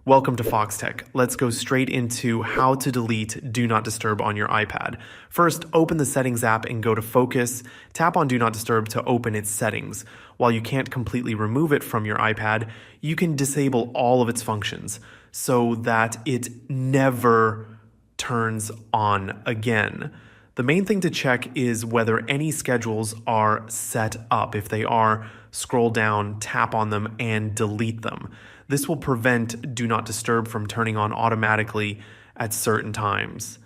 Welcome to Foxtecc. Let's go straight into how to delete Do Not Disturb on your iPad. First, open the Settings app and go to Focus. Tap on Do Not Disturb to open its settings. While you can't completely remove it from your iPad, you can disable all of its functions so that it never turns on again. The main thing to check is whether any schedules are set up. If they are, scroll down, tap on them, and delete them. This will prevent Do Not Disturb from turning on automatically at certain times.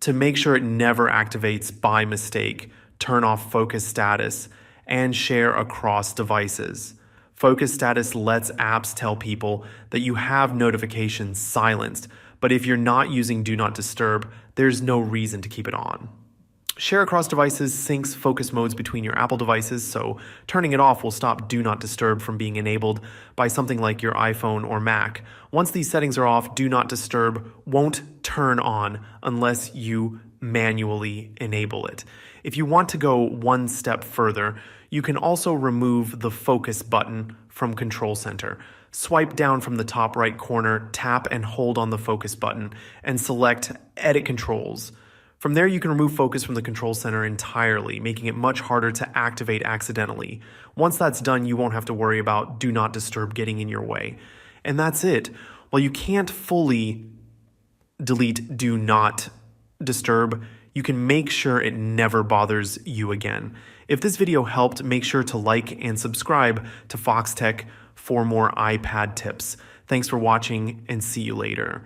To make sure it never activates by mistake, turn off Focus Status and share across devices. Focus Status lets apps tell people that you have notifications silenced, but if you're not using Do Not Disturb, there's no reason to keep it on. Share across devices syncs focus modes between your Apple devices, so turning it off will stop Do Not Disturb from being enabled by something like your iPhone or Mac. Once these settings are off, Do Not Disturb won't turn on unless you manually enable it. If you want to go one step further, you can also remove the focus button from Control Center. Swipe down from the top right corner, tap and hold on the focus button, and select Edit Controls. From there, you can remove focus from the control center entirely, making it much harder to activate accidentally. Once that's done, you won't have to worry about Do Not Disturb getting in your way. And that's it. While you can't fully delete Do Not Disturb, you can make sure it never bothers you again. If this video helped, make sure to like and subscribe to Foxtecc for more iPad tips. Thanks for watching and see you later.